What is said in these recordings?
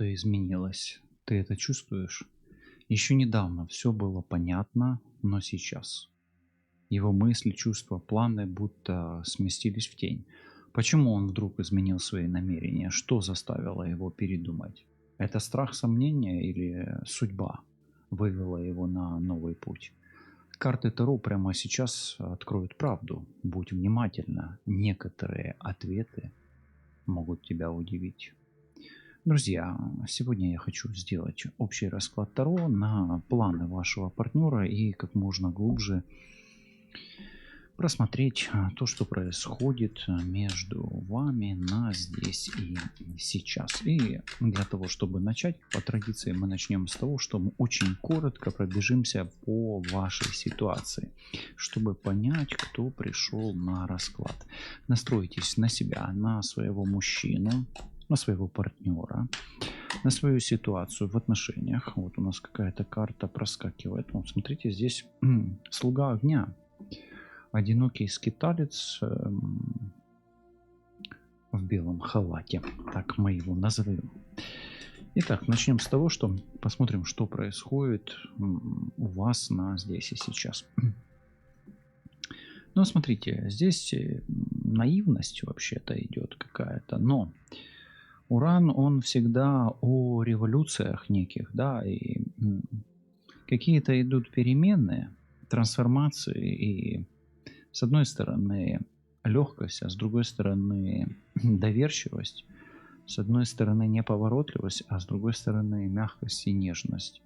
что-то изменилось. Ты это чувствуешь? Еще недавно все было понятно, но сейчас. Его мысли, чувства, планы будто сместились в тень. Почему он вдруг изменил свои намерения? Что заставило его передумать? Это страх сомнения или судьба вывела его на новый путь? Карты Таро прямо сейчас откроют правду. Будь внимательна. Некоторые ответы могут тебя удивить. Друзья, сегодня я хочу сделать общий расклад Таро на планы вашего партнера и как можно глубже просмотреть то, что происходит между вами на здесь и сейчас. И для того, чтобы начать, по традиции мы начнем с того, что мы очень коротко пробежимся по вашей ситуации, чтобы понять, кто пришел на расклад. Настройтесь на себя, на своего мужчину, на своего партнера, на свою ситуацию в отношениях. Вот у нас какая-то карта проскакивает. Вот смотрите, здесь слуга огня. Одинокий скиталец в белом халате. Так мы его назовем. Итак, начнем с того, что посмотрим, что происходит у вас на здесь и сейчас. Ну, смотрите, здесь наивность вообще-то идет какая-то, но Уран, он всегда о революциях неких, да, и какие-то идут перемены, трансформации, и с одной стороны легкость, а с другой стороны доверчивость, с одной стороны неповоротливость, а с другой стороны мягкость и нежность.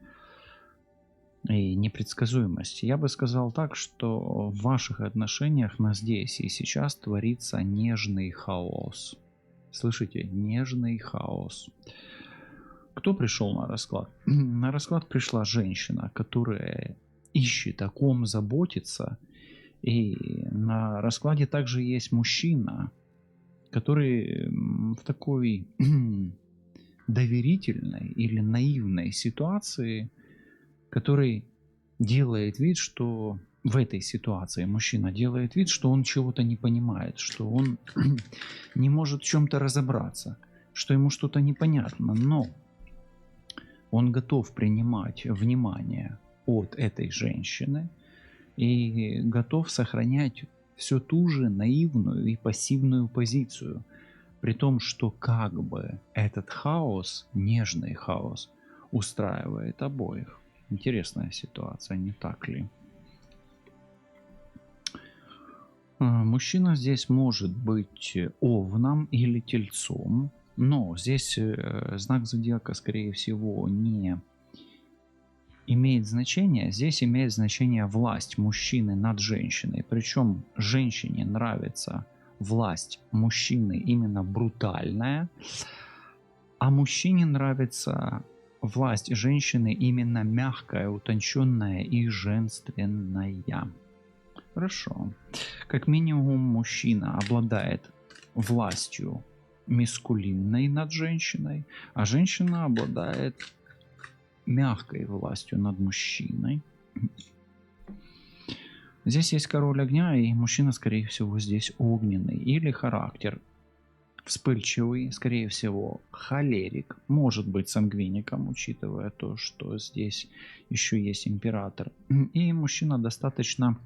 И непредсказуемость. Я бы сказал так, что в ваших отношениях на здесь и сейчас творится нежный хаос. Слышите? Нежный хаос. Кто пришел на расклад? На расклад пришла женщина, которая ищет, о ком заботиться. И на раскладе также есть мужчина, который в такой доверительной или наивной ситуации, который делает вид, что в этой ситуации мужчина делает вид, что он чего-то не понимает, что он не может в чем-то разобраться, что ему что-то непонятно, но он готов принимать внимание от этой женщины и готов сохранять все ту же наивную и пассивную позицию, при том, что как бы этот хаос, нежный хаос, устраивает обоих. Интересная ситуация, не так ли? Мужчина здесь может быть овном или тельцом, но здесь знак зодиака, скорее всего, не имеет значения. Здесь имеет значение власть мужчины над женщиной. Причем женщине нравится власть мужчины именно брутальная, а мужчине нравится власть женщины именно мягкая, утонченная и женственная. Хорошо. Как минимум мужчина обладает властью маскулинной над женщиной, а женщина обладает мягкой властью над мужчиной. Здесь есть король огня, и мужчина, скорее всего, здесь огненный. Или характер вспыльчивый, скорее всего, холерик. Может быть сангвиником, учитывая то, что здесь еще есть император. И мужчина достаточно,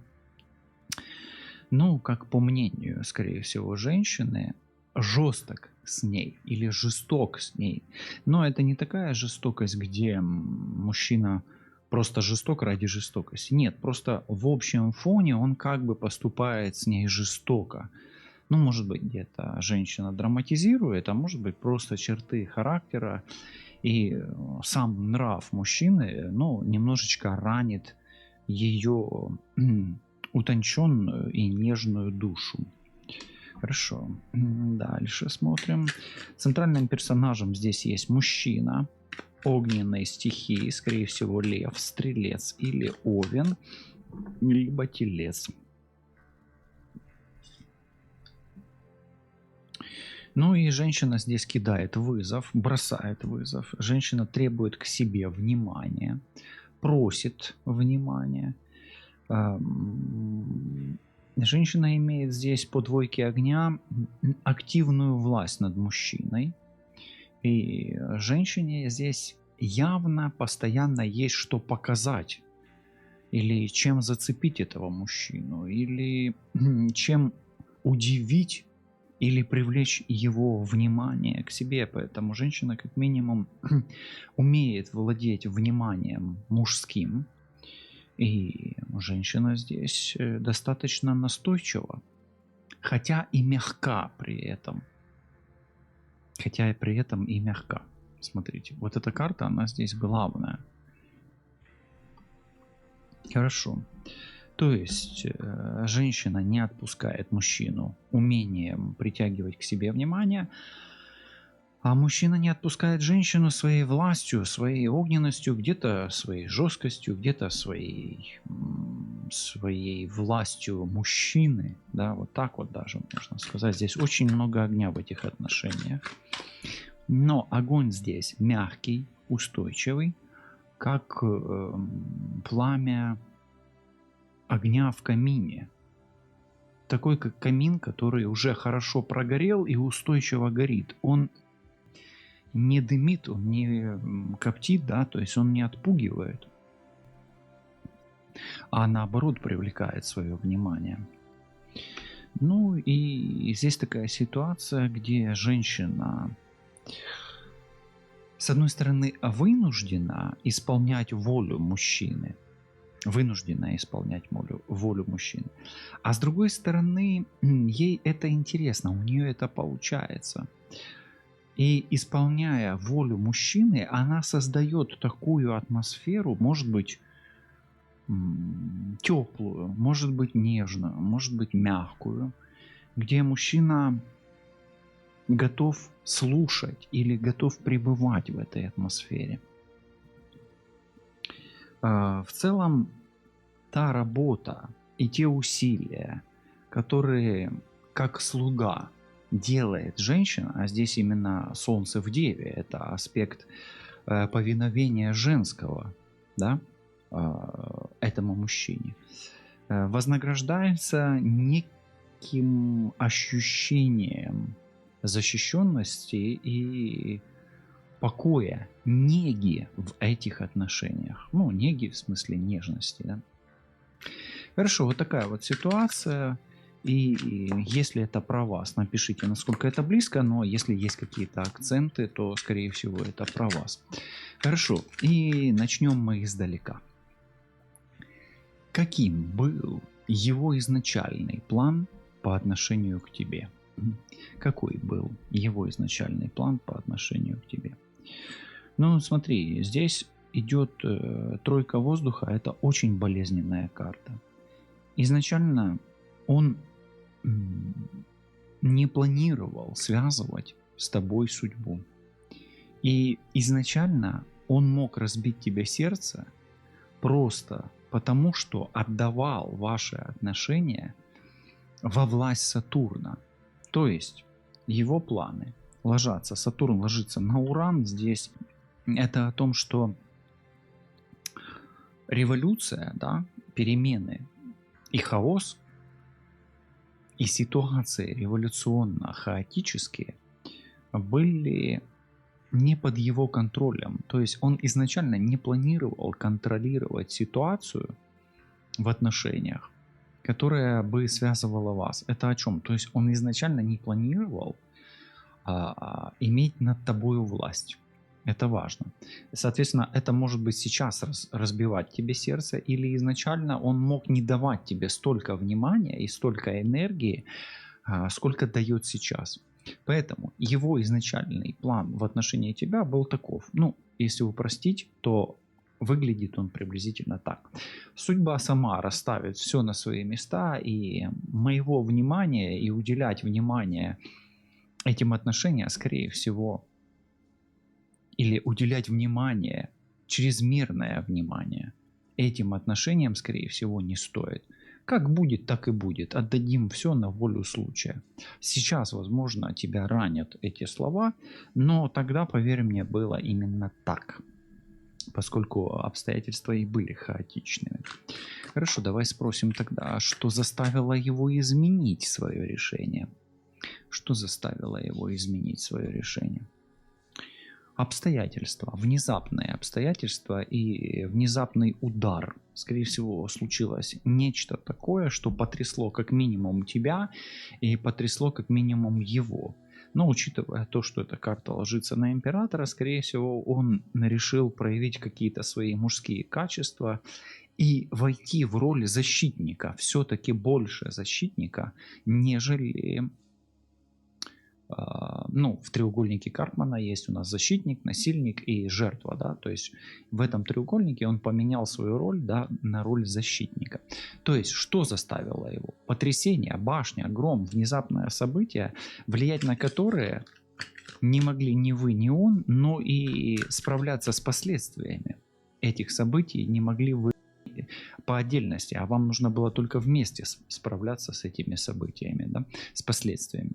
ну, как по мнению, скорее всего, женщины, жесток с ней или жесток с ней. Но это не такая жестокость, где мужчина просто жесток ради жестокости. Нет, просто в общем фоне он как бы поступает с ней жестоко. Ну, может быть, где-то женщина драматизирует, а может быть, просто черты характера и сам нрав мужчины, ну, немножечко ранит ее утонченную и нежную душу. Хорошо. Дальше смотрим. Центральным персонажем здесь есть мужчина огненной стихии, скорее всего, лев, стрелец или овен, либо телец. Ну и женщина здесь кидает вызов, бросает вызов. Женщина требует к себе внимания, просит внимания. Женщина имеет здесь по двойке огня активную власть над мужчиной. И женщине здесь явно постоянно есть что показать. Или чем зацепить этого мужчину, или чем удивить или привлечь его внимание к себе. Поэтому женщина как минимум умеет владеть вниманием мужским. И женщина здесь достаточно настойчива, хотя и мягка при этом. Хотя и при этом и мягка. Смотрите, вот эта карта, она здесь главная. Хорошо. То есть женщина не отпускает мужчину умением притягивать к себе внимание, а мужчина не отпускает женщину своей властью, своей огненностью, где-то своей жесткостью, где-то своей властью мужчины. Да, вот так вот даже можно сказать. Здесь очень много огня в этих отношениях. Но огонь здесь мягкий, устойчивый, как пламя огня в камине. Такой как камин, который уже хорошо прогорел и устойчиво горит. Он не дымит, он не коптит, да, то есть он не отпугивает, а наоборот привлекает свое внимание. Ну и здесь такая ситуация, где женщина, с одной стороны, вынуждена исполнять волю мужчины, волю мужчины, а с другой стороны, ей это интересно, у нее это получается. И исполняя волю мужчины, она создает такую атмосферу, может быть, теплую, может быть, нежную, может быть, мягкую, где мужчина готов слушать или готов пребывать в этой атмосфере. В целом, та работа и те усилия, которые как слуга делает женщина, а здесь именно Солнце в Деве, это аспект повиновения женского, да, этому мужчине, вознаграждается неким ощущением защищенности и покоя, неги в этих отношениях. Ну, неги в смысле нежности, да. Хорошо, вот такая вот ситуация. И если это про вас, напишите, насколько это близко, но если есть какие-то акценты, то, скорее всего, это про вас. Хорошо, и начнем мы издалека. Каким был его изначальный план по отношению к тебе? Какой был его изначальный план по отношению к тебе? Ну, смотри, здесь идет тройка воздуха, это очень болезненная карта. Изначально он не планировал связывать с тобой судьбу. И изначально он мог разбить тебе сердце просто потому, что отдавал ваши отношения во власть Сатурна. То есть его планы ложатся, Сатурн ложится на Уран здесь. Это о том, что революция, да, перемены и хаос, и ситуации революционно-хаотические были не под его контролем. То есть он изначально не планировал контролировать ситуацию в отношениях, которая бы связывала вас. Это о чем? То есть он изначально не планировал иметь над тобою власть. Это важно. Соответственно, это может быть сейчас разбивать тебе сердце, или изначально он мог не давать тебе столько внимания и столько энергии, сколько дает сейчас. Поэтому его изначальный план в отношении тебя был таков. Ну, если упростить, то выглядит он приблизительно так. Судьба сама расставит все на свои места, и моего внимания и уделять внимание этим отношениям, скорее всего, или уделять внимание, чрезмерное внимание этим отношениям, скорее всего, не стоит. Как будет, так и будет. Отдадим все на волю случая. Сейчас, возможно, тебя ранят эти слова, но тогда, поверь мне, было именно так, поскольку обстоятельства и были хаотичными. Хорошо, давай спросим тогда, что заставило его изменить свое решение? Что заставило его изменить свое решение? обстоятельства, внезапные обстоятельства и внезапный удар. Скорее всего, случилось нечто такое, что потрясло как минимум тебя и потрясло как минимум его. Но учитывая то, что эта карта ложится на императора, скорее всего, он решил проявить какие-то свои мужские качества и войти в роль защитника, все-таки больше защитника, нежели... Ну, в треугольнике Карпмана есть у нас защитник, насильник и жертва, да, то есть в этом треугольнике он поменял свою роль, да, на роль защитника. То есть что заставило его? Потрясение, башня, гром, внезапное событие, влиять на которые не могли ни вы, ни он, но и справляться с последствиями этих событий не могли вы по отдельности, а вам нужно было только вместе справляться с этими событиями, да, с последствиями.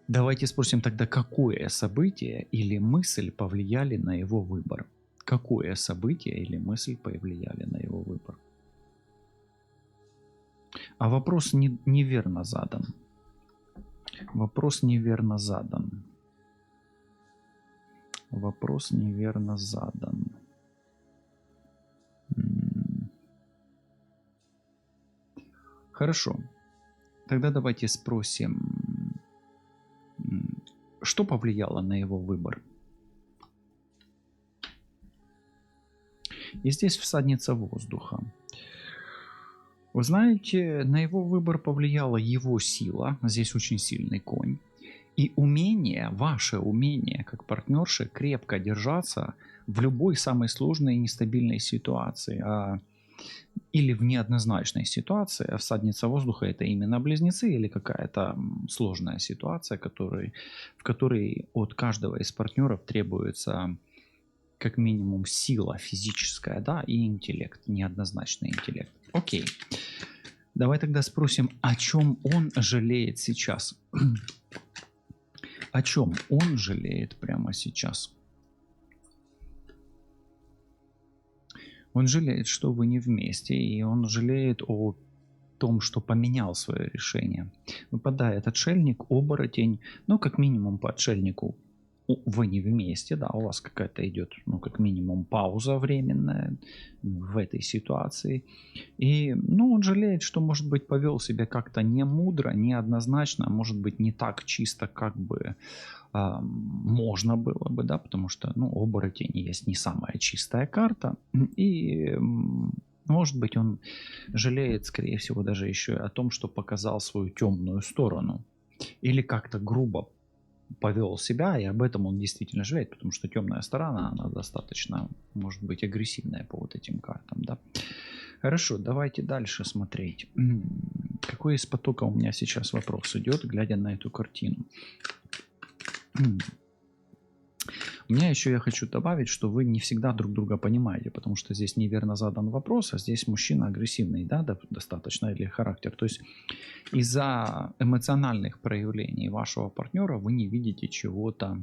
Давайте спросим тогда, какое событие или мысль повлияли на его выбор? Какое событие или мысль повлияли на его выбор? А вопрос неверно задан. Вопрос неверно задан. Вопрос неверно задан. Хорошо. Тогда давайте спросим, что повлияло на его выбор? И здесь всадница воздуха. Вы знаете, на его выбор повлияла его сила, здесь очень сильный конь, и умение, ваше умение как партнерши крепко держаться в любой самой сложной и нестабильной ситуации, или в неоднозначной ситуации. А всадница воздуха — это именно близнецы или какая-то сложная ситуация, в которой от каждого из партнеров требуется как минимум сила физическая, да, и интеллект, неоднозначный интеллект. Окей. Давай тогда спросим, о чем он жалеет сейчас? О чем он жалеет прямо сейчас? Он жалеет, что вы не вместе, и он жалеет о том, что поменял свое решение. Выпадает отшельник, оборотень, ну, как минимум по отшельнику вы не вместе, да, у вас какая-то идет, ну, как минимум пауза временная в этой ситуации. И, ну, он жалеет, что, может быть, повел себя как-то не мудро, не однозначно, может быть, не так чисто, как бы можно было бы, да, потому что, ну, оборотень есть не самая чистая карта, и, может быть, он жалеет, скорее всего, даже еще и о том, что показал свою темную сторону, или как-то грубо повел себя, и об этом он действительно жалеет, потому что темная сторона, она достаточно, может быть, агрессивная по вот этим картам, да. Хорошо, давайте дальше смотреть. Какой из потока у меня сейчас вопрос идет, глядя на эту картину? У меня еще я хочу добавить, что вы не всегда друг друга понимаете, потому что здесь неверно задан вопрос, а здесь мужчина агрессивный, да, достаточно, или характер. То есть из-за эмоциональных проявлений вашего партнера вы не видите чего-то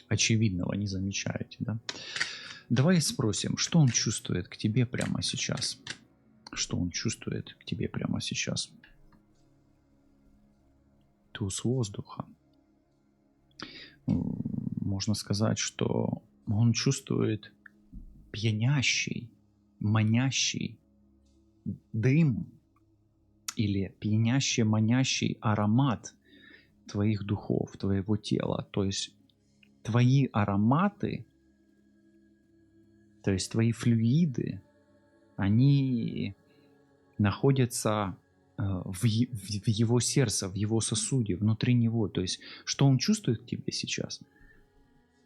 очевидного, не замечаете, да. Давай спросим, что он чувствует к тебе прямо сейчас? Что он чувствует к тебе прямо сейчас? Туз воздуха. Можно сказать, что он чувствует пьянящий, манящий дым или пьянящий, манящий аромат твоих духов, твоего тела. То есть твои ароматы, то есть твои флюиды, они находятся в его сердце, в его сосуде, внутри него. То есть что он чувствует к тебе сейчас?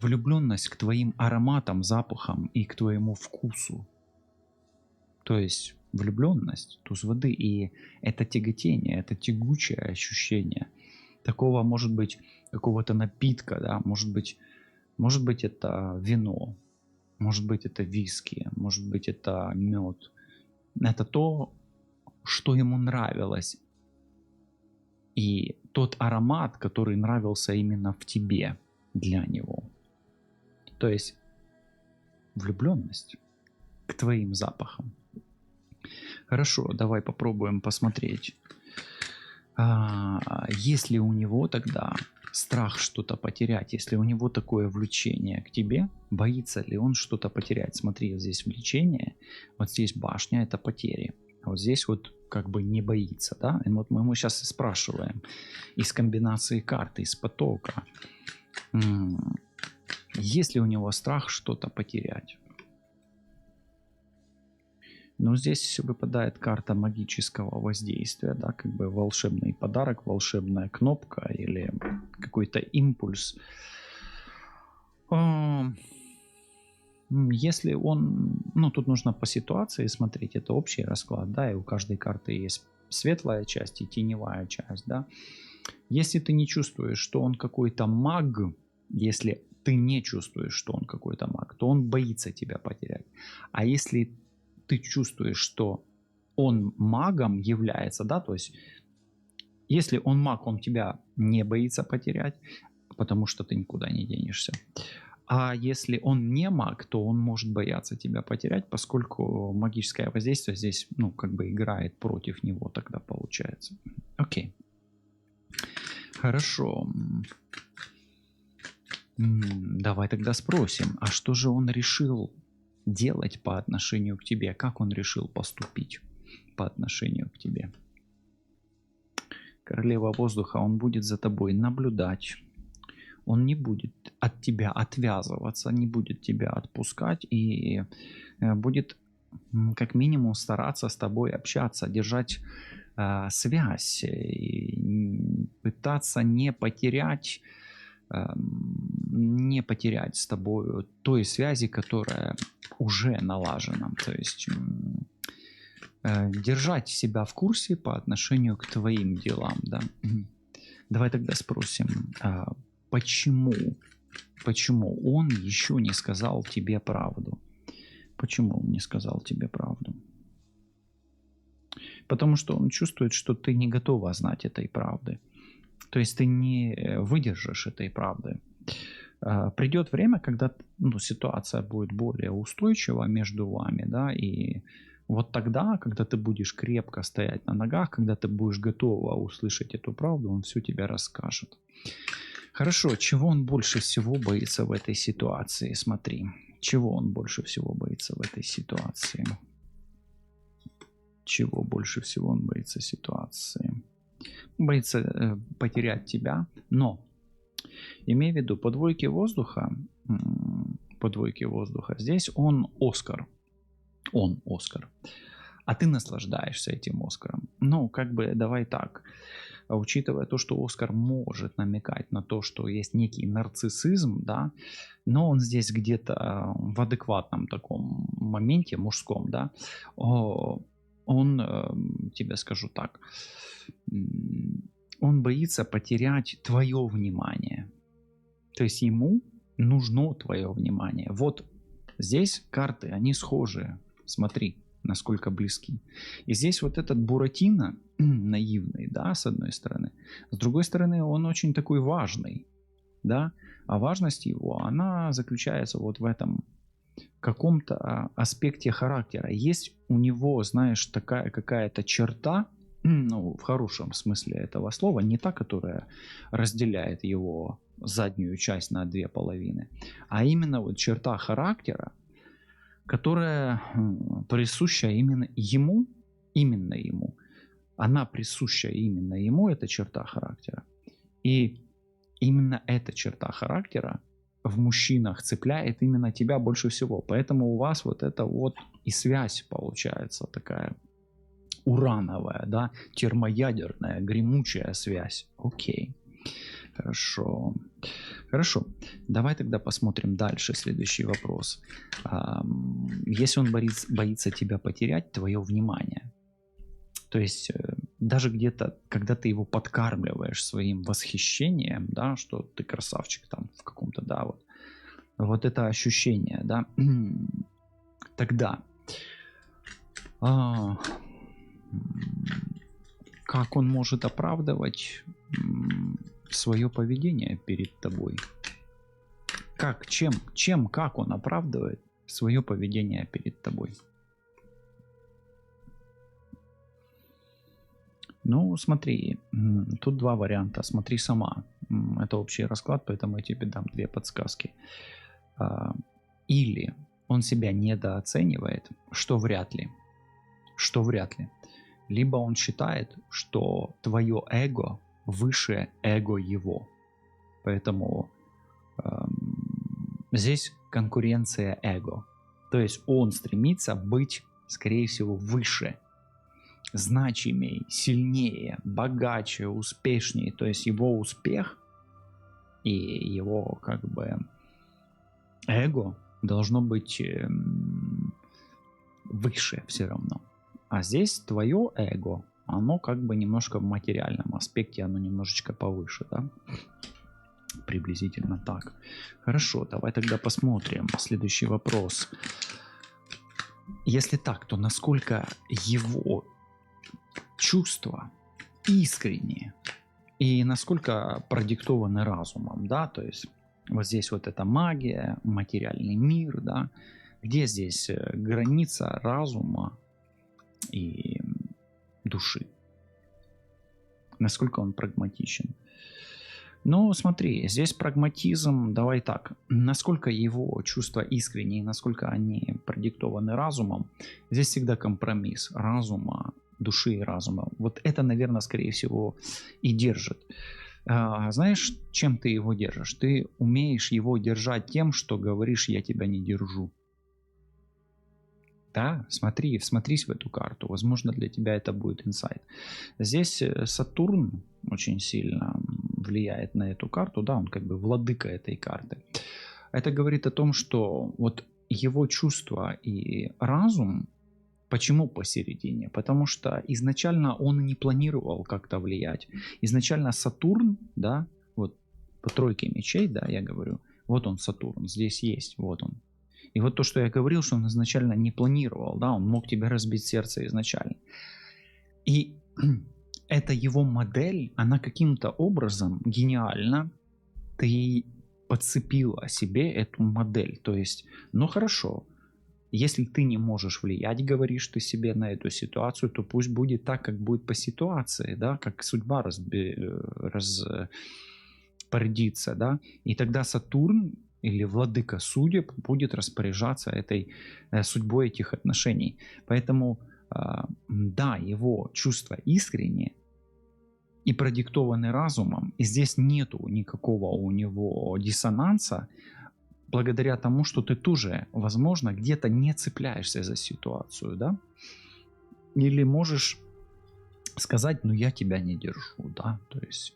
Влюбленность к твоим ароматам, запахам и к твоему вкусу. То есть влюбленность, туз воды, и это тяготение, это тягучее ощущение. Такого, может быть, какого-то напитка, да, может быть это вино, может быть это виски, может быть это мед. Это то, что ему нравилось. И тот аромат, который нравился именно в тебе, для него. То есть влюбленность к твоим запахам. Хорошо, давай попробуем посмотреть, есть ли у него тогда страх что-то потерять, если у него такое влечение к тебе, боится ли он что-то потерять? Смотри, вот здесь влечение, вот здесь башня — это потери. А вот здесь вот как бы не боится, да? И вот мы ему сейчас и спрашиваем из комбинации карт, из потока, есть ли у него страх что-то потерять? Но здесь выпадает карта магического воздействия, да, как бы волшебный подарок, волшебная кнопка или какой-то импульс. Если он, ну, тут нужно по ситуации смотреть, это общий расклад, да, и у каждой карты есть светлая часть и теневая часть, да. Если ты не чувствуешь, что он какой-то маг, если ты не чувствуешь, что он какой-то маг, то он боится тебя потерять. А если ты чувствуешь, что он магом является, да, то есть если он маг, он тебя не боится потерять, потому что ты никуда не денешься. А если он не маг, то он может бояться тебя потерять, поскольку магическое воздействие здесь, ну, как бы играет против него тогда получается. Окей. Хорошо. Давай тогда спросим, а что же он решил делать по отношению к тебе? Как он решил поступить по отношению к тебе? Королева воздуха, он будет за тобой наблюдать. Он не будет от тебя отвязываться, не будет тебя отпускать и будет как минимум стараться с тобой общаться, держать связь, и пытаться не потерять с тобой той связи, которая уже налажена. То есть держать себя в курсе по отношению к твоим делам. Да? Давай тогда спросим, почему он еще не сказал тебе правду? Почему он не сказал тебе правду? Потому что он чувствует, что ты не готова знать этой правды. То есть ты не выдержишь этой правды. Придет время, когда ситуация будет более устойчива между вами, да, и вот тогда, когда ты будешь крепко стоять на ногах, когда ты будешь готова услышать эту правду, он все тебе расскажет. Хорошо, чего он больше всего боится в этой ситуации? Смотри, чего он больше всего боится в этой ситуации? Чего больше всего он боится ситуации? Боится потерять тебя, но имей в виду, по двойке воздуха, здесь он Оскар, а ты наслаждаешься этим Оскаром. Ну, как бы, давай так, учитывая то, что Оскар может намекать на то, что есть некий нарциссизм, да, но он здесь где-то в адекватном таком моменте, мужском, да, он, тебе скажу так, он боится потерять твое внимание. То есть ему нужно твое внимание. Вот здесь карты, они схожие. Смотри, насколько близки. И здесь вот этот Буратино наивный, да, с одной стороны. С другой стороны, он очень такой важный, да. А важность его, она заключается вот в этом каком-то аспекте характера. Есть у него, знаешь, такая какая-то черта, ну, в хорошем смысле этого слова, не та, которая разделяет его заднюю часть на две половины, а именно вот черта характера, которая присуща именно ему, она присуща именно ему, эта черта характера. И именно эта черта характера в мужчинах цепляет именно тебя больше всего. Поэтому у вас вот это вот и связь получается такая урановая, да, термоядерная, гремучая связь. Окей. Хорошо. Давай тогда посмотрим дальше. Следующий вопрос. Если он боится тебя потерять, твое внимание, то есть даже где-то, когда ты его подкармливаешь своим восхищением, да, что ты красавчик там в каком-то, да, вот это ощущение, да, тогда как он может оправдывать свое поведение перед тобой? Как он оправдывает свое поведение перед тобой? Ну, смотри, тут два варианта. Смотри сама. Это общий расклад, поэтому я тебе дам 2 подсказки. А, Или он себя недооценивает, что вряд ли. Что вряд ли. Либо он считает, что твое эго выше эго его. Поэтому здесь конкуренция эго. То есть он стремится быть, скорее всего, выше, значимее, сильнее, богаче, успешнее. То есть его успех и его как бы эго должно быть выше все равно. А здесь твое эго, оно как бы немножко в материальном аспекте, оно немножечко повыше, да? Приблизительно так. Хорошо, давай тогда посмотрим. Следующий вопрос. Если так, то насколько его чувства искренние и насколько продиктованы разумом, да? То есть вот здесь вот эта магия, материальный мир, да? Где здесь граница разума и души? Насколько он прагматичен? Ну, смотри, здесь прагматизм, давай так, насколько его чувства искренние, насколько они продиктованы разумом, здесь всегда компромисс разума, души и разума. Вот это, наверное, скорее всего и держит. Знаешь, чем ты его держишь? Ты умеешь его держать тем, что говоришь: я тебя не держу. Да, всмотрись в эту карту. Возможно, для тебя это будет инсайт. Здесь Сатурн очень сильно влияет на эту карту. Да, он как бы владыка этой карты. Это говорит о том, что вот его чувства и разум, почему посередине? Потому что изначально он не планировал как-то влиять. Изначально Сатурн, да, вот по тройке мечей, да, я говорю, вот он Сатурн, здесь есть, вот он. И вот то, что я говорил, что он изначально не планировал, да, он мог тебе разбить сердце изначально. И эта его модель, она каким-то образом гениальна, ты подцепила себе эту модель. То есть, ну хорошо, если ты не можешь влиять, говоришь ты себе, на эту ситуацию, то пусть будет так, как будет по ситуации, да, как судьба распорядится, да, и тогда Сатурн или владыка судеб будет распоряжаться этой судьбой этих отношений. Поэтому, да, его чувства искренние и продиктованы разумом, и здесь нету никакого у него диссонанса, благодаря тому, что ты тоже, возможно, где-то не цепляешься за ситуацию, да? Или можешь сказать: ну я тебя не держу, да, то есть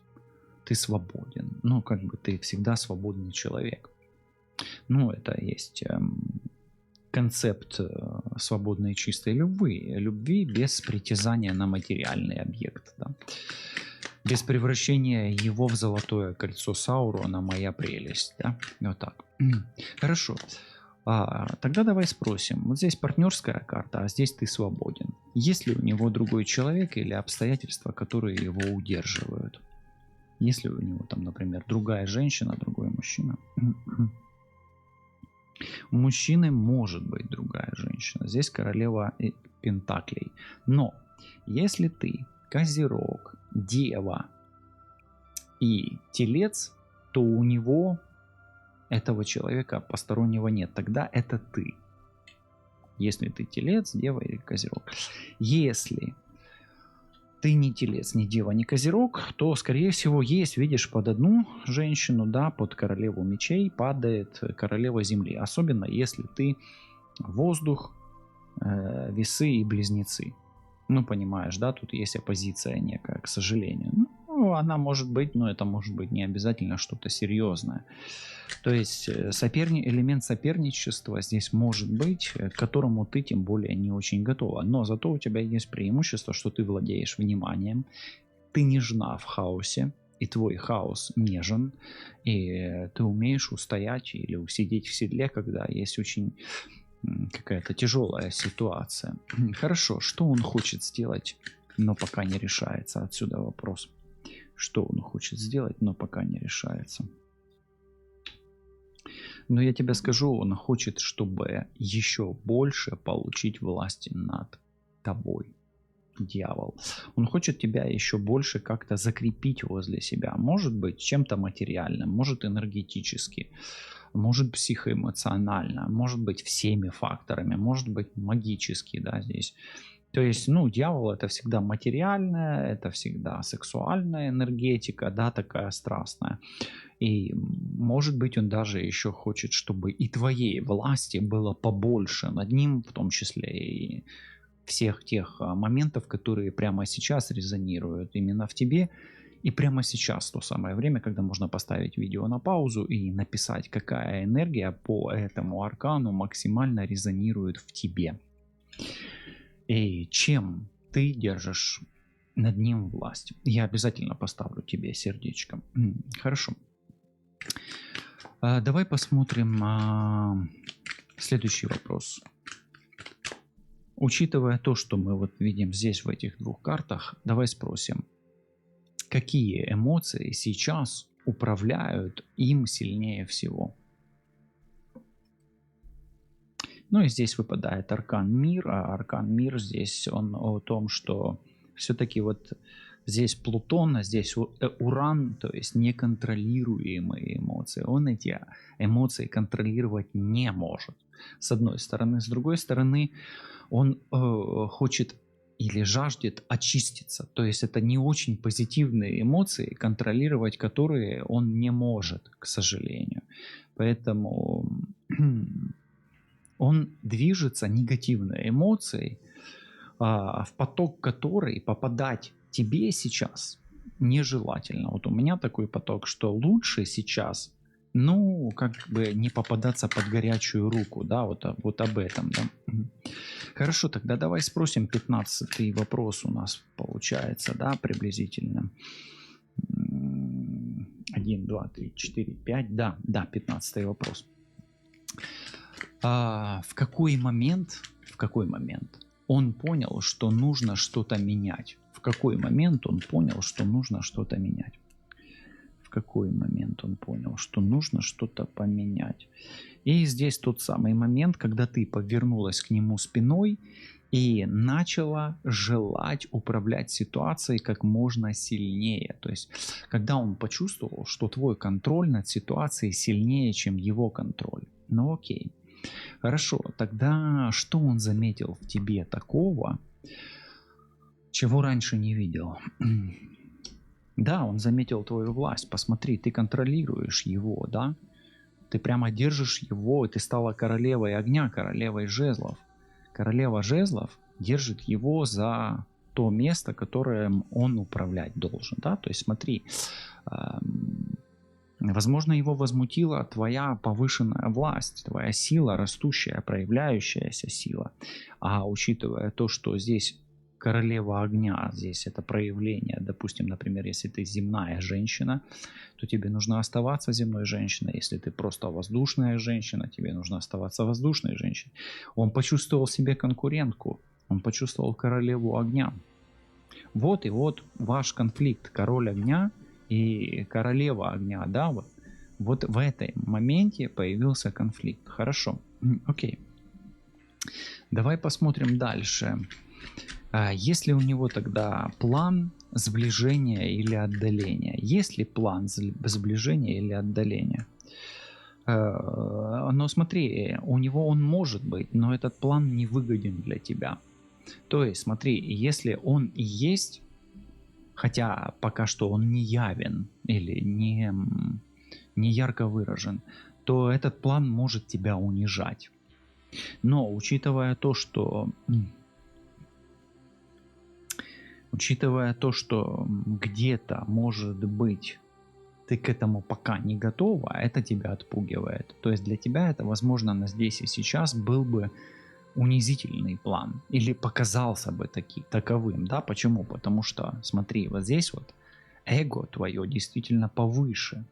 ты свободен, ну как бы ты всегда свободный человек. Ну это есть концепт свободной чистой любви без притязания на материальный объект, да? Без превращения его в золотое кольцо Саурона, моя прелесть, да? Вот так. Хорошо. Тогда давай спросим. Вот здесь партнерская карта, а здесь ты свободен. Есть ли у него другой человек или обстоятельства, которые его удерживают? Есть ли у него там, например, другая женщина, другой мужчина? У мужчины может быть другая женщина. Здесь королева пентаклей. Но если ты Козерог, Дева и Телец, то у него этого человека постороннего нет. Тогда это ты. Если ты Телец, Дева или Козерог. Если ты не Телец, не Дева, не Козерог, то, скорее всего, есть, видишь, под одну женщину, да, под королеву мечей падает королева земли. Особенно, если ты воздух, весы и близнецы. Ну, понимаешь, да, тут есть оппозиция некая, к сожалению. Ну, она может быть, но это может быть не обязательно что-то серьезное. То есть элемент соперничества здесь может быть, к которому ты тем более не очень готова. Но зато у тебя есть преимущество, что ты владеешь вниманием, ты нежна в хаосе, и твой хаос нежен, и ты умеешь устоять или усидеть в седле, когда есть очень какая-то тяжелая ситуация. Хорошо, что он хочет сделать, но пока не решается? Отсюда вопрос. Что он хочет сделать, но пока не решается? Но я тебе скажу, он хочет, чтобы еще больше получить власти над тобой. дьявол. Он хочет тебя еще больше как-то закрепить возле себя. Может быть, чем-то материальным, может энергетически, может психоэмоционально, может быть всеми факторами, может быть магически, да, здесь. То есть, ну, дьявол это всегда материальная, это всегда сексуальная энергетика, да, такая страстная. И, может быть, он даже еще хочет, чтобы и твоей власти было побольше над ним, в том числе и всех тех моментов, которые прямо сейчас резонируют именно в тебе. И прямо сейчас то самое время, когда можно поставить видео на паузу и написать, какая энергия по этому аркану максимально резонирует в тебе. И чем ты держишь над ним власть. Я обязательно поставлю тебе сердечко. Хорошо. Давай посмотрим следующий вопрос. Учитывая то, что мы вот видим здесь в этих двух картах, давай спросим, какие эмоции сейчас управляют им сильнее всего? Ну и здесь выпадает аркан мир, а аркан мир здесь он о том, что все-таки вот здесь Плутон, а здесь Уран, то есть неконтролируемые эмоции. Он эти эмоции контролировать не может, с одной стороны. С другой стороны, он хочет или жаждет очиститься. То есть это не очень позитивные эмоции, контролировать которые он не может, к сожалению. Поэтому он движется негативной эмоцией, в поток которой попадать тебе сейчас нежелательно. Вот у меня такой поток, что лучше сейчас, ну, как бы не попадаться под горячую руку, да, вот об этом, да. Хорошо, тогда давай спросим 15-й вопрос у нас получается, да, приблизительно. 1, 2, 3, 4, 5, да, 15-й вопрос. В какой момент он понял, что нужно что-то менять? В какой момент он понял, что нужно что-то менять? В какой момент он понял, что нужно что-то поменять? И здесь тот самый момент, когда ты повернулась к нему спиной и начала желать управлять ситуацией как можно сильнее. То есть, когда он почувствовал, что твой контроль над ситуацией сильнее, чем его контроль. Ну окей. Хорошо, тогда что он заметил в тебе такого, чего раньше не видел? Да, он заметил твою власть. Посмотри, ты контролируешь его, да? Ты прямо держишь его, ты стала королевой огня, королевой жезлов. Королева жезлов держит его за то место, которым он управлять должен, да? То есть смотри, возможно, его возмутила твоя повышенная власть, твоя сила, растущая, проявляющаяся сила. А учитывая то, что здесь королева огня, здесь это проявление, допустим, например, если ты земная женщина, то тебе нужно оставаться земной женщиной. Если ты просто воздушная женщина, тебе нужно оставаться воздушной женщиной. Он почувствовал в себе конкурентку, он почувствовал королеву огня. Вот и вот ваш конфликт, король огня и королева огня, да, вот в этом моменте появился конфликт. Хорошо, окей. Давай посмотрим дальше. Есть ли у него тогда план сближения или отдаления? Есть ли план сближения или отдаления? Но смотри, у него он может быть, но этот план не выгоден для тебя. То есть смотри, если он и есть, хотя пока что он не явен или не ярко выражен, то этот план может тебя унижать. Но учитывая то, что где-то, может быть, ты к этому пока не готова, это тебя отпугивает. То есть для тебя это, возможно, на здесь и сейчас был бы унизительный план. Или показался бы таковым. Да? Почему? Потому что, смотри, вот здесь вот эго твое действительно повыше.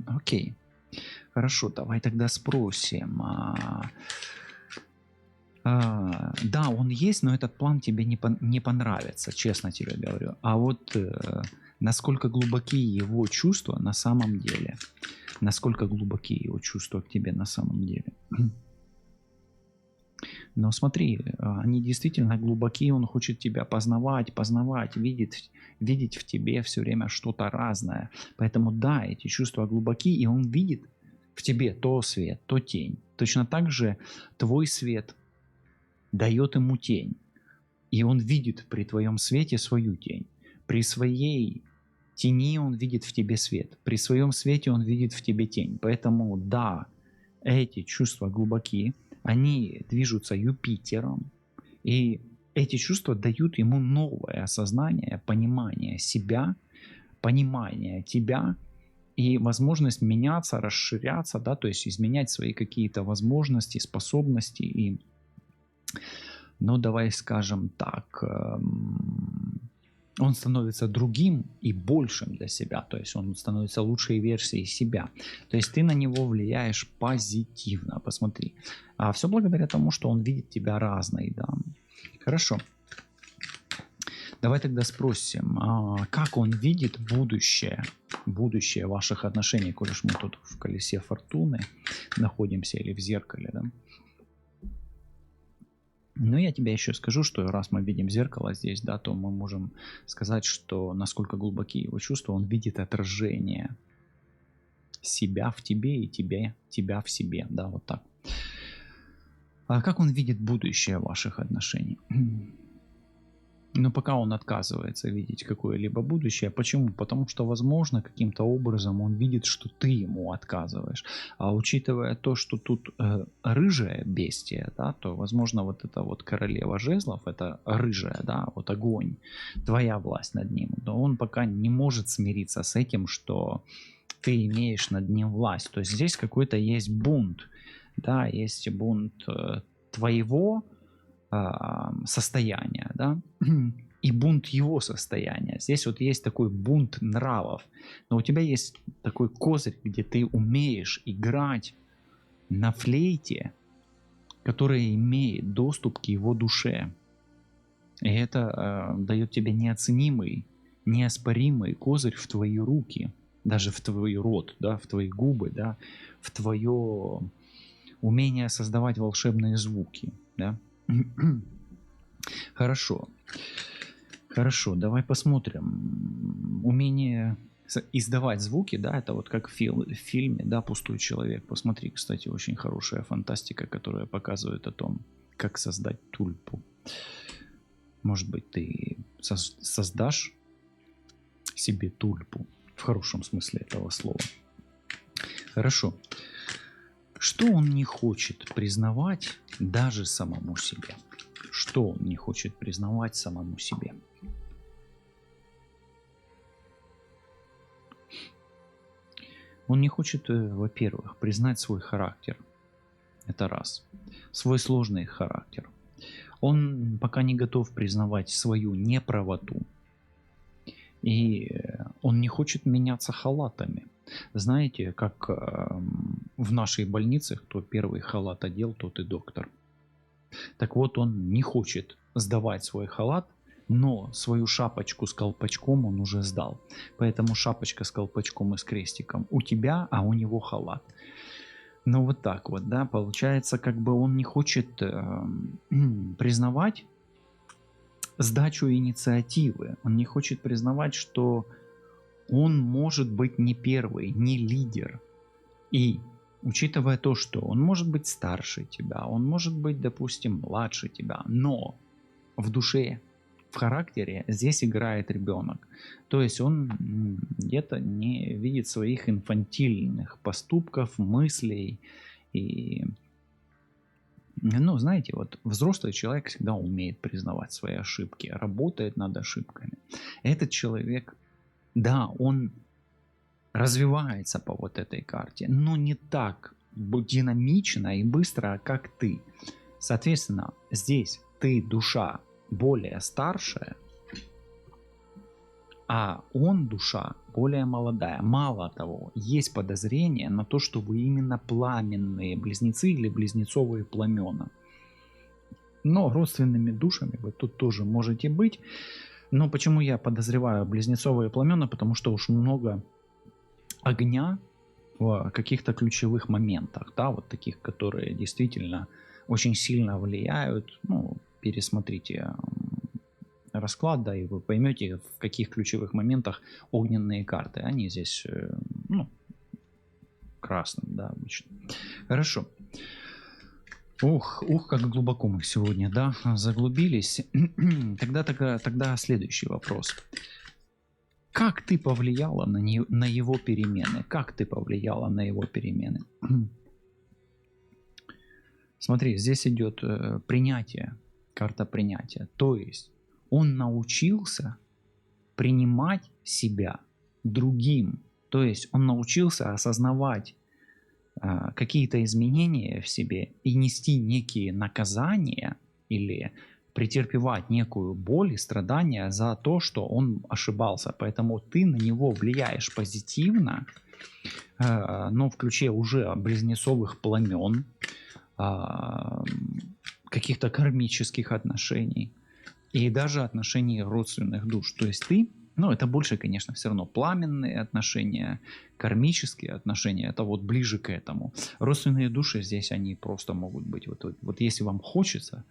Окей. Хорошо, давай тогда спросим. Да, он есть, но этот план тебе не понравится, честно тебе говорю. А вот насколько глубоки его чувства на самом деле? Насколько глубоки его чувства к тебе на самом деле? Но смотри, они действительно глубокие, он хочет тебя познавать, познавать, видеть в тебе все время что-то разное. Поэтому да, эти чувства глубоки, и он видит в тебе то свет, то тень. Точно так же твой свет дает ему тень. И он видит при твоем свете свою тень. При своей тени он видит в тебе свет. При своем свете он видит в тебе тень. Поэтому да, эти чувства глубоки, они движутся Юпитером. И эти чувства дают ему новое осознание, понимание себя, понимание тебя и возможность меняться, расширяться, да, то есть изменять свои какие-то возможности, способности и, ну, давай скажем так, он становится другим и большим для себя, то есть он становится лучшей версией себя. То есть ты на него влияешь позитивно, посмотри. А все благодаря тому, что он видит тебя разной, да. Хорошо. Давай тогда спросим, как он видит будущее ваших отношений, коль уж мы тут в колесе фортуны находимся или в зеркале, да? Но я тебе еще скажу, что раз мы видим зеркало здесь, да, то мы можем сказать, что насколько глубоки его чувства, он видит отражение себя в тебе и тебя в себе, да, вот так. А как он видит будущее ваших отношений? Но пока он отказывается видеть какое-либо будущее. Почему? Потому что, возможно, каким-то образом он видит, что ты ему отказываешь. А учитывая то, что тут рыжая бестия, да, то, возможно, вот эта вот королева жезлов, это рыжая, да, вот огонь, твоя власть над ним. Но он пока не может смириться с этим, что ты имеешь над ним власть. То есть здесь какой-то есть бунт, да, есть бунт твоего состояния, да, и бунт его состояния. Здесь вот есть такой бунт нравов, но у тебя есть такой козырь, где ты умеешь играть на флейте, которая имеет доступ к его душе. И это дает тебе неоценимый, неоспоримый козырь в твои руки, даже в твой рот, да, в твои губы, да, в твое умение создавать волшебные звуки, да. Хорошо. Хорошо, давай посмотрим. Умение издавать звуки, да, это вот как в фильме, да, «Пустой человек». Посмотри, кстати, очень хорошая фантастика, которая показывает о том, как создать тульпу. Может быть, ты создашь себе тульпу, в хорошем смысле этого слова. Хорошо. Что он не хочет признавать даже самому себе? Что он не хочет признавать самому себе? Он не хочет, во-первых, признать свой характер. Это раз. Свой сложный характер. Он пока не готов признавать свою неправоту. И он не хочет меняться халатами. Знаете, как в нашей больнице, кто первый халат одел, тот и доктор. Так вот, он не хочет сдавать свой халат, но свою шапочку с колпачком он уже сдал. Поэтому шапочка с колпачком и с крестиком у тебя, а у него халат. Ну вот так вот, да, получается, как бы он не хочет признавать сдачу инициативы. Он не хочет признавать, что он может быть не первый, не лидер. И учитывая то, что он может быть старше тебя, он может быть, допустим, младше тебя, но в душе, в характере здесь играет ребенок. То есть он где-то не видит своих инфантильных поступков, мыслей. И, ну, знаете, вот взрослый человек всегда умеет признавать свои ошибки, работает над ошибками. Этот человек, да, он развивается по вот этой карте, но не так динамично и быстро, как ты. Соответственно, здесь ты душа более старшая, а он душа более молодая. Мало того, есть подозрение на то, что вы именно пламенные близнецы или близнецовые пламена. Но родственными душами вы тут тоже можете быть. Но почему я подозреваю близнецовые пламена? Потому что уж много огня в каких-то ключевых моментах, да, вот таких, которые действительно очень сильно влияют. Ну, пересмотрите расклад, да, и вы поймете, в каких ключевых моментах огненные карты. Они здесь, ну, красным, да, обычно. Хорошо. Ух, как глубоко мы сегодня, да, заглубились. Тогда следующий вопрос. Как ты повлияла на его перемены? Как ты повлияла на его перемены? Смотри, здесь идет принятие, карта принятия. То есть он научился принимать себя другим. То есть он научился осознавать какие-то изменения в себе и нести некие наказания или претерпевать некую боль и страдания за то, что он ошибался. Поэтому ты на него влияешь позитивно, но в ключе уже близнецовых пламен, каких-то кармических отношений и даже отношений родственных душ. То есть ты, ну это больше, конечно, все равно пламенные отношения, кармические отношения, это вот ближе к этому. Родственные души здесь, они просто могут быть. Вот если вам хочется,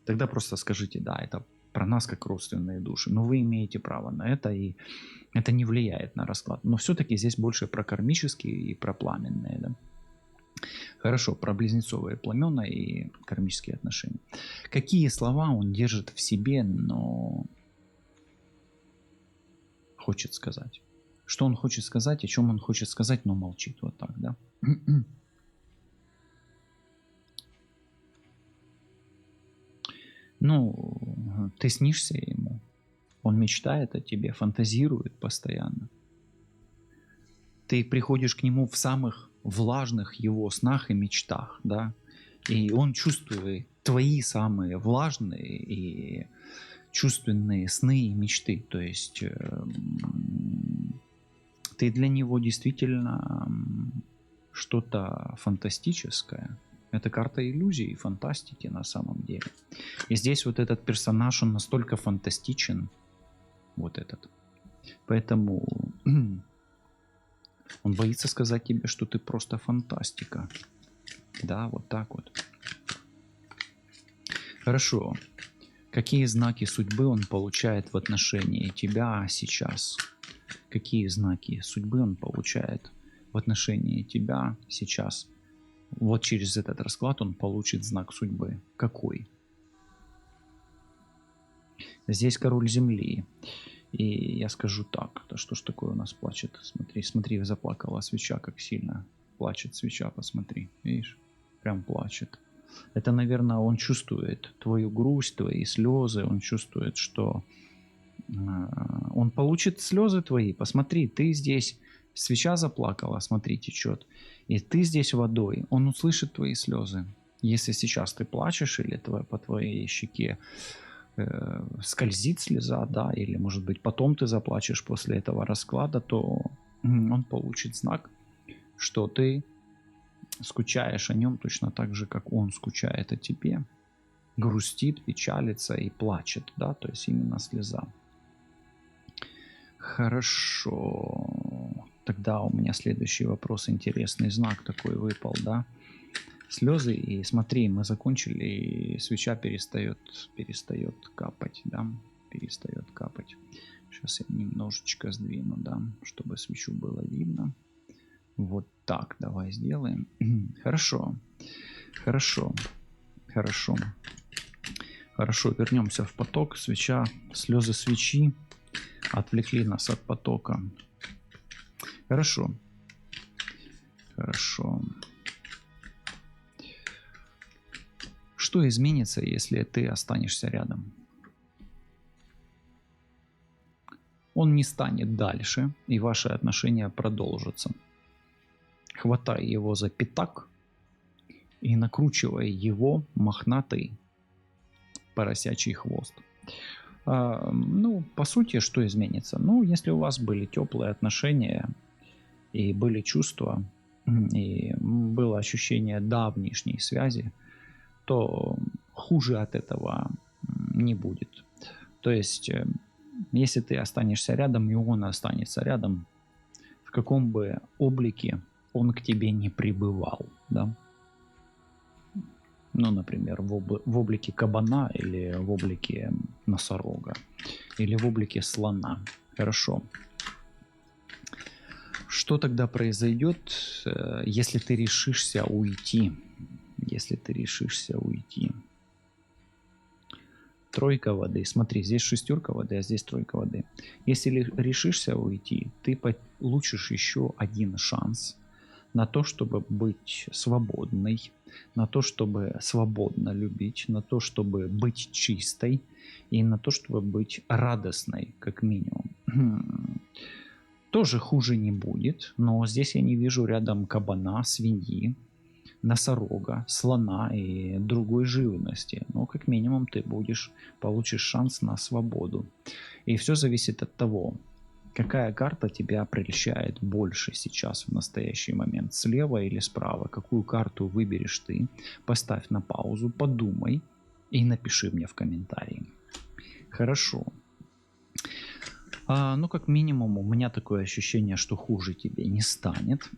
тогда просто скажите, да, это про нас как родственные души. Но вы имеете право на это, и это не влияет на расклад. Но все-таки здесь больше про кармические и про пламенные, да. Хорошо, про близнецовые пламена и кармические отношения. Какие слова он держит в себе, но хочет сказать? Что он хочет сказать, о чем он хочет сказать, но молчит. Вот так, да? Ну, ты снишься ему. Он мечтает о тебе, фантазирует постоянно. Ты приходишь к нему в самых влажных его снах и мечтах, да? И он чувствует твои самые влажные и чувственные сны и мечты. То есть ты для него действительно что-то фантастическое. Это карта иллюзий и фантастики на самом деле. И здесь вот этот персонаж, он настолько фантастичен, вот этот. Поэтому он боится сказать тебе, что ты просто фантастика. Да, вот так вот. Хорошо. Какие знаки судьбы он получает в отношении тебя сейчас? Какие знаки судьбы он получает в отношении тебя сейчас? Вот через этот расклад он получит знак судьбы. Какой? Здесь король земли. И я скажу так, да что ж такое у нас плачет? Смотри, заплакала свеча, как сильно плачет свеча, посмотри, видишь? Прям плачет. Это, наверное, он чувствует твою грусть, твои слезы, он чувствует, что он получит слезы твои. Посмотри, ты здесь, свеча заплакала, смотри, течет. И ты здесь водой, он услышит твои слезы. Если сейчас ты плачешь или по твоей щеке скользит слеза, да, или, может быть, потом ты заплачешь после этого расклада, то он получит знак, что ты скучаешь о нем точно так же, как он скучает о тебе. Грустит, печалится и плачет, да, то есть именно слеза. Хорошо. Тогда у меня следующий вопрос. Интересный знак такой выпал, да. Слезы, и смотри, мы закончили, и свеча перестает капать, да, перестает капать. Сейчас я немножечко сдвину, да, чтобы свечу было видно. Вот так давай сделаем. Хорошо, вернемся в поток. Свеча, слезы свечи отвлекли нас от потока. Хорошо. Что изменится, если ты останешься рядом? Он не станет дальше, и ваши отношения продолжатся. Хватай его за пятак и накручивай его мохнатый поросячий хвост. Ну, по сути, что изменится? Ну, если у вас были теплые отношения и были чувства, и было ощущение давнишней связи, то хуже от этого не будет. То есть, если ты останешься рядом, и он останется рядом, в каком бы облике он к тебе не пребывал, да? Ну, например, в облике кабана или в облике носорога, или в облике слона. Хорошо. Что тогда произойдет, если ты решишься уйти? Если ты решишься уйти. Тройка воды. Смотри, здесь шестерка воды, а здесь тройка воды. Если решишься уйти, ты получишь еще один шанс на то, чтобы быть свободной, на то, чтобы свободно любить, на то, чтобы быть чистой и на то, чтобы быть радостной, как минимум. Тоже хуже не будет, но здесь я не вижу рядом кабана, свиньи, носорога, слона и другой живности. Но как минимум ты получишь шанс на свободу. И все зависит от того, какая карта тебя прельщает больше сейчас в настоящий момент, слева или справа. Какую карту выберешь ты, поставь на паузу, подумай и напиши мне в комментарии. Хорошо. Ну, как минимум, у меня такое ощущение, что хуже тебе не станет.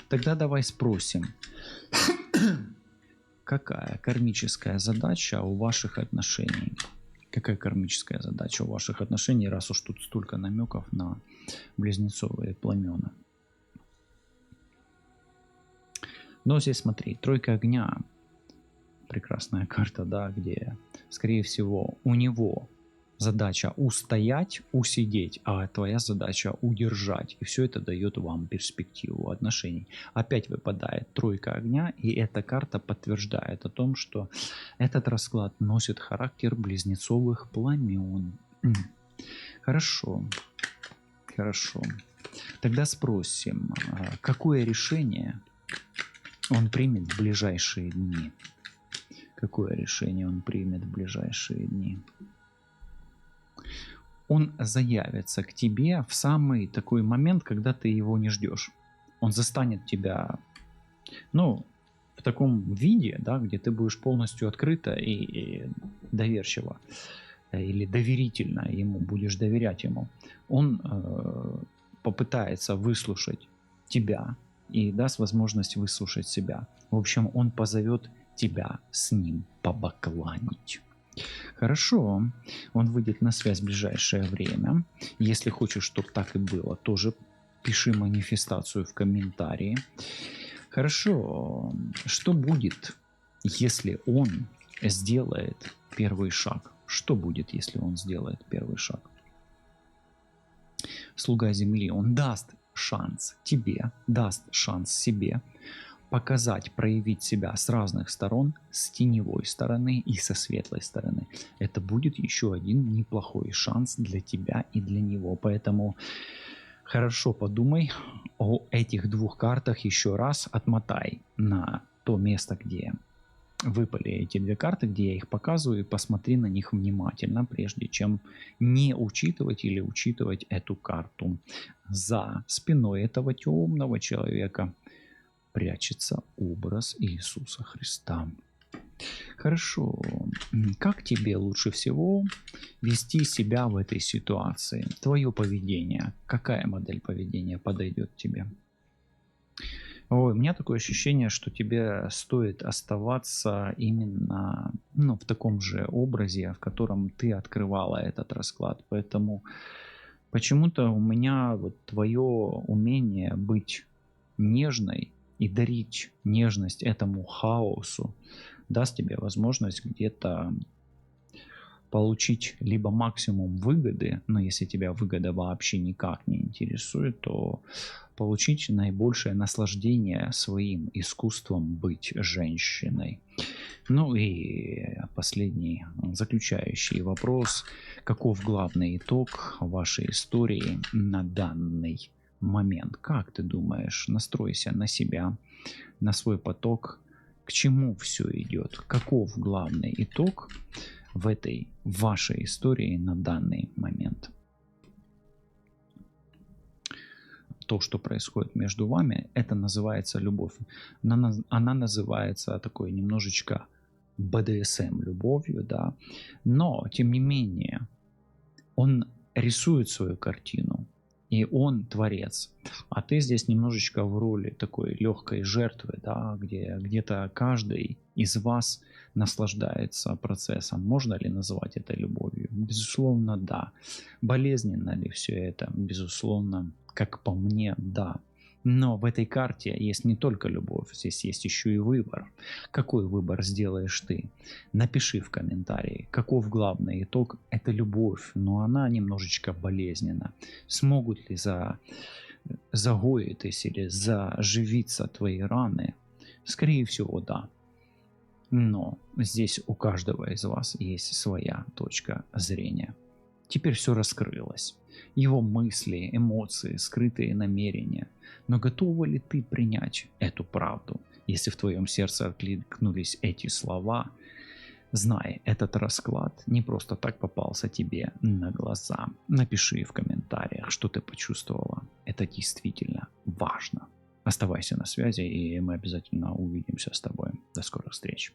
Тогда давай спросим, какая кармическая задача у ваших отношений? Какая кармическая задача у ваших отношений, раз уж тут столько намеков на близнецовые пламена? Но здесь смотри, тройка огня, прекрасная карта, да, где, скорее всего, у него задача устоять, усидеть, а твоя задача удержать. И все это дает вам перспективу отношений. Опять выпадает тройка огня, и эта карта подтверждает о том, что этот расклад носит характер близнецовых пламен. Хорошо. Хорошо. Тогда спросим, какое решение он примет в ближайшие дни? Какое решение он примет в ближайшие дни? Он заявится к тебе в самый такой момент, когда ты его не ждешь. Он застанет тебя, ну, в таком виде, да, где ты будешь полностью открыто и доверчиво или доверительно ему, будешь доверять ему. Он попытается выслушать тебя и даст возможность выслушать себя. В общем, он позовет тебя с ним побакланить. Хорошо, он выйдет на связь в ближайшее время. Если хочешь, чтобы так и было, тоже пиши манифестацию в комментарии. Хорошо, что будет, если он сделает первый шаг? Что будет, если он сделает первый шаг? Слуга земли, он даст шанс тебе, даст шанс себе показать, проявить себя с разных сторон, с теневой стороны и со светлой стороны. Это будет еще один неплохой шанс для тебя и для него. Поэтому хорошо подумай о этих двух картах еще раз, отмотай на то место, где выпали эти две карты, где я их показываю, и посмотри на них внимательно, прежде чем не учитывать или учитывать эту карту. За спиной этого темного человека прячется образ Иисуса Христа. Хорошо. Как тебе лучше всего вести себя в этой ситуации? Твое поведение. Какая модель поведения подойдет тебе? Ой, у меня такое ощущение, что тебе стоит оставаться именно в таком же образе, в котором ты открывала этот расклад. Поэтому почему-то у меня вот твое умение быть нежной и дарить нежность этому хаосу даст тебе возможность где-то получить либо максимум выгоды, но если тебя выгода вообще никак не интересует, то получить наибольшее наслаждение своим искусством быть женщиной. Ну и последний, заключающий вопрос. Каков главный итог вашей истории на данный момент? Как ты думаешь? Настройся на себя, на свой поток. К чему все идет? Каков главный итог в этой вашей истории на данный момент? То, что происходит между вами, это называется любовь. Она называется такой немножечко БДСМ любовью, да. Но, тем не менее, он рисует свою картину. и он творец. А ты здесь немножечко в роли такой легкой жертвы, да, где где-то каждый из вас наслаждается процессом. Можно ли называть это любовью? Безусловно, да. Болезненно ли все это? Безусловно, как по мне, да. Но в этой карте есть не только любовь, здесь есть еще и выбор. Какой выбор сделаешь ты? Напиши в комментарии, каков главный итог. Это любовь, но она немножечко болезненна. Смогут ли загоитесь или заживиться твои раны? Скорее всего, да. Но здесь у каждого из вас есть своя точка зрения. Теперь все раскрылось. Его мысли, эмоции, скрытые намерения. Но готова ли ты принять эту правду? Если в твоем сердце откликнулись эти слова, знай, этот расклад не просто так попался тебе на глаза. Напиши в комментариях, что ты почувствовала. Это действительно важно. Оставайся на связи, и мы обязательно увидимся с тобой. До скорых встреч.